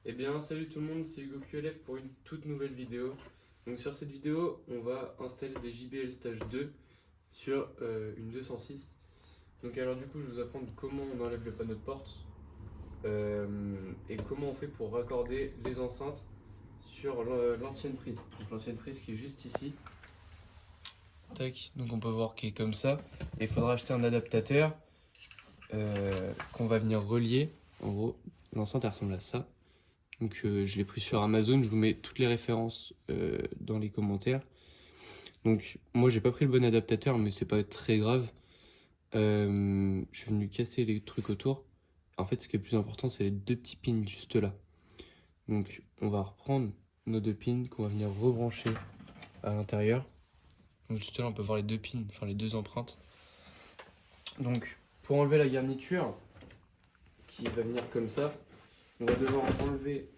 Eh bien, salut tout le monde, c'est Hugo QLF pour une toute nouvelle vidéo. Donc sur cette vidéo, on va installer des JBL Stage 2 sur une 206. Donc alors du coup, je vais vous apprendre comment on enlève le panneau de porte et comment on fait pour raccorder les enceintes sur l'ancienne prise. Donc l'ancienne prise qui est juste ici. Tac, donc on peut voir qu'il est comme ça. Et il faudra acheter un adaptateur qu'on va venir relier. En gros, l'enceinte elle ressemble à ça. Donc je l'ai pris sur Amazon, je vous mets toutes les références dans les commentaires. Donc moi j'ai pas pris le bon adaptateur mais c'est pas très grave. Je suis venu casser les trucs autour. En fait ce qui est le plus important c'est les deux petits pins juste là. Donc on va reprendre nos deux pins qu'on va venir rebrancher à l'intérieur. Donc juste là on peut voir les deux pins, enfin les deux empreintes. Donc pour enlever la garniture qui va venir comme ça, on va devoir enlever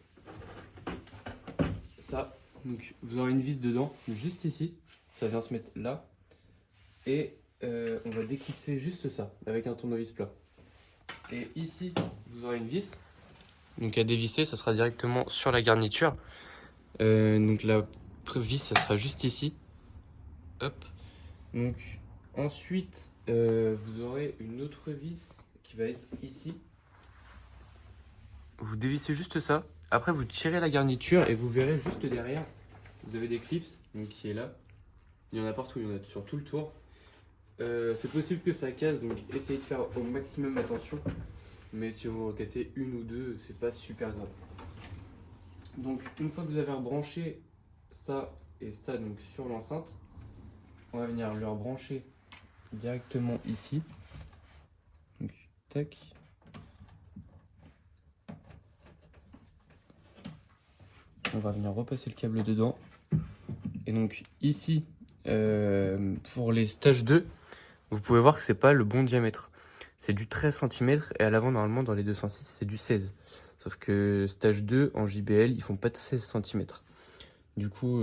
ça. Donc vous aurez une vis dedans, juste ici. Ça vient se mettre là. Et on va déclipser juste ça avec un tournevis plat. Et ici, vous aurez une vis. Donc à dévisser, ça sera directement sur la garniture. Donc la vis, ça sera juste ici. Hop. Donc ensuite, vous aurez une autre vis qui va être ici. Vous dévissez juste ça. Après, vous tirez la garniture et vous verrez juste derrière, vous avez des clips donc, qui est là. Il y en a partout, il y en a sur tout le tour. C'est possible que ça casse, donc essayez de faire au maximum attention. Mais si vous en cassez une ou deux, c'est pas super grave. Donc une fois que vous avez rebranché ça et ça donc sur l'enceinte, on va venir le rebrancher directement ici. Donc tac. On va venir repasser le câble dedans. Et donc ici, pour les stages 2, vous pouvez voir que c'est pas le bon diamètre. C'est du 13 cm et à l'avant, normalement, dans les 206, c'est du 16. Sauf que stage 2, en JBL, ils font pas de 16 cm. Du coup,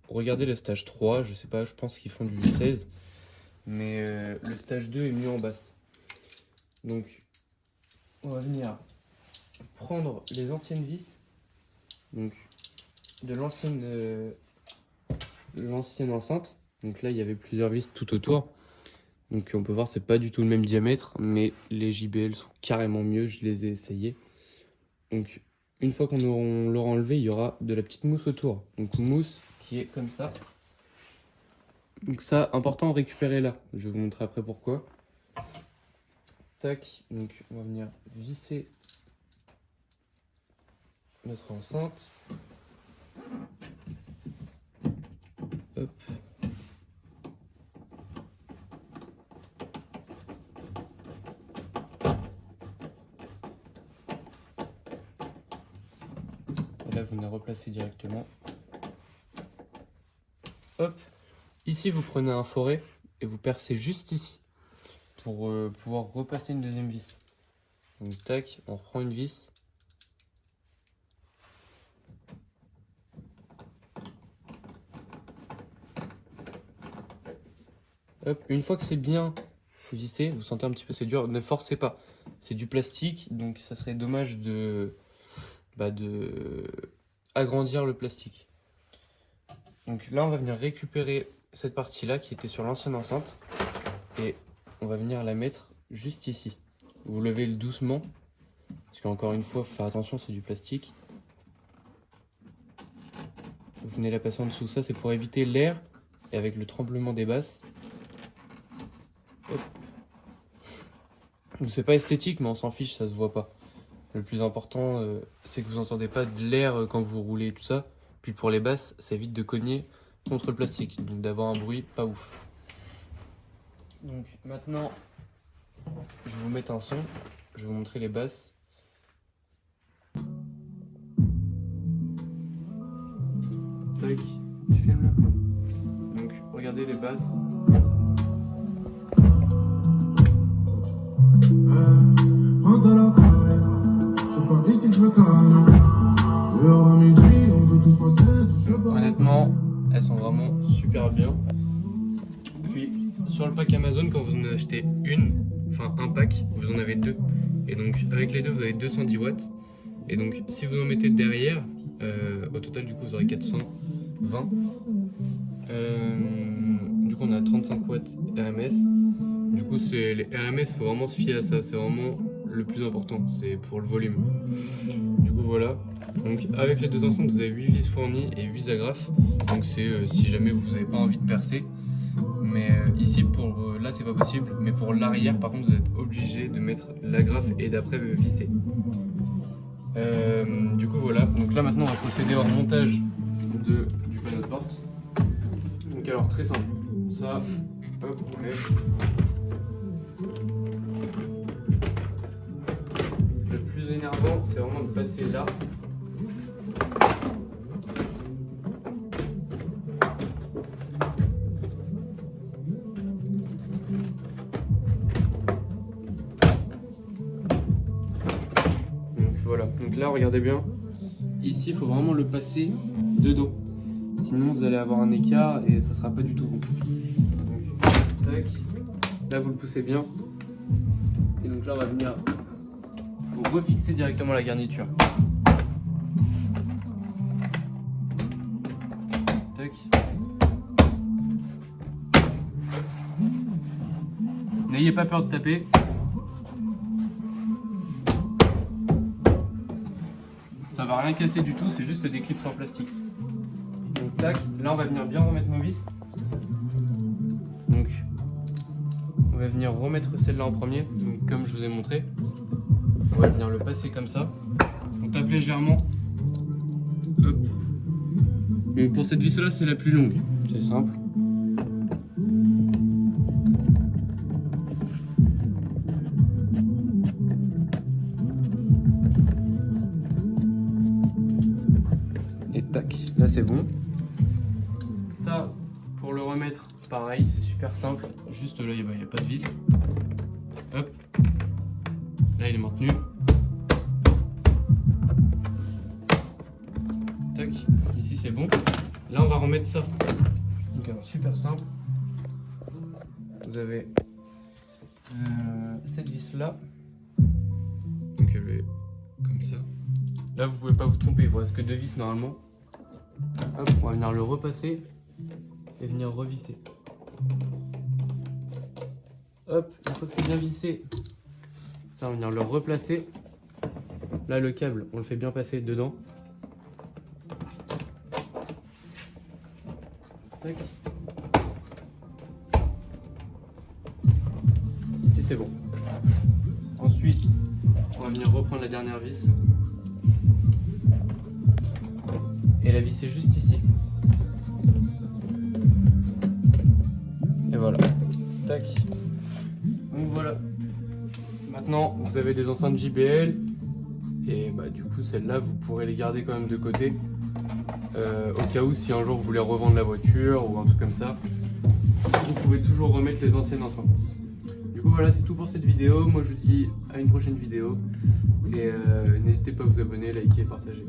regardez le stage 3, je sais pas, je pense qu'ils font du 16. Mais le stage 2 est mieux en basse. Donc, on va venir prendre les anciennes vis. Donc, de l'ancienne enceinte. Donc là, il y avait plusieurs vis tout autour. Donc on peut voir c'est pas du tout le même diamètre, mais les JBL sont carrément mieux, je les ai essayés. Donc une fois qu'on l'aura enlevé, il y aura de la petite mousse autour. Donc mousse qui est comme ça. Donc ça, important à récupérer là. Je vais vous montrer après pourquoi. Tac, donc on va venir visser notre enceinte. Hop. Et là, vous venez replacer directement. Hop. Ici, vous prenez un forêt et vous percez juste ici pour pouvoir repasser une deuxième vis. Donc, tac, on reprend une vis. Hop. Une fois que c'est bien vissé, vous sentez un petit peu c'est dur, ne forcez pas. C'est du plastique, donc ça serait dommage de agrandir le plastique. Donc là, on va venir récupérer cette partie-là qui était sur l'ancienne enceinte et on va venir la mettre juste ici. Vous levez doucement, parce qu'encore une fois, faut faire attention, c'est du plastique. Vous venez la passer en dessous. Ça, c'est pour éviter l'air et avec le tremblement des basses. C'est pas esthétique, mais on s'en fiche, ça se voit pas. Le plus important, c'est que vous entendez pas de l'air quand vous roulez et tout ça. Puis pour les basses, ça évite de cogner contre le plastique, donc d'avoir un bruit pas ouf. Donc maintenant, je vais vous mettre un son, je vais vous montrer les basses. Tac, tu filmes là. Donc regardez les basses. Prince de la carrière, c'est pas ici que je me calme. Dehors à midi, on veut tous passer. Honnêtement, elles sont vraiment super bien. Puis sur le pack Amazon, quand vous en achetez un pack, vous en avez deux. Et donc avec les deux, vous avez 210 watts. Et donc si vous en mettez derrière, au total du coup vous aurez 420. Du coup on a 35 watts RMS. Du coup les RMS, faut vraiment se fier à ça, c'est vraiment le plus important, c'est pour le volume. Du coup voilà, donc avec les deux enceintes vous avez 8 vis fournies et 8 agrafes. Donc c'est si jamais vous n'avez pas envie de percer. Mais ici là c'est pas possible, mais pour l'arrière par contre vous êtes obligé de mettre l'agrafe et d'après visser. Du coup voilà, donc là maintenant on va procéder au remontage du panneau de porte. Donc alors très simple, ça, hop, on met. Le plus énervant c'est vraiment de passer là. Voilà, donc là regardez bien, ici il faut vraiment le passer dedans, sinon vous allez avoir un écart et ça sera pas du tout bon. Donc, tac, là vous le poussez bien, et donc là on va venir vous refixer directement la garniture. Tac. N'ayez pas peur de taper. Ça va rien casser du tout, c'est juste des clips en plastique. Donc tac, là on va venir bien remettre nos vis. Donc on va venir remettre celle-là en premier, donc comme je vous ai montré. On va venir le passer comme ça. On tape légèrement. Hop. Donc pour cette vis-là, c'est la plus longue. C'est simple. Tac, là c'est bon. Ça, pour le remettre, pareil, c'est super simple. Juste là, il n'y a pas de vis. Hop. Là, il est maintenu. Tac, ici c'est bon. Là, on va remettre ça. Donc, alors, super simple. Vous avez cette vis là. Donc, elle est comme ça. Là, vous pouvez pas vous tromper, il vous reste que deux vis normalement. Hop, on va venir le repasser et venir revisser. Hop, une fois que c'est bien vissé, ça on va venir le replacer. Là le câble, on le fait bien passer dedans. Tac. Ici c'est bon. Ensuite, on va venir reprendre la dernière vis. Et la vis est juste ici. Et voilà. Tac. Donc voilà. Maintenant, vous avez des enceintes JBL. Et bah du coup, celles-là, vous pourrez les garder quand même de côté. Au cas où, si un jour vous voulez revendre la voiture ou un truc comme ça, vous pouvez toujours remettre les anciennes enceintes. Du coup, voilà, c'est tout pour cette vidéo. Moi, je vous dis à une prochaine vidéo. Et n'hésitez pas à vous abonner, liker et partager.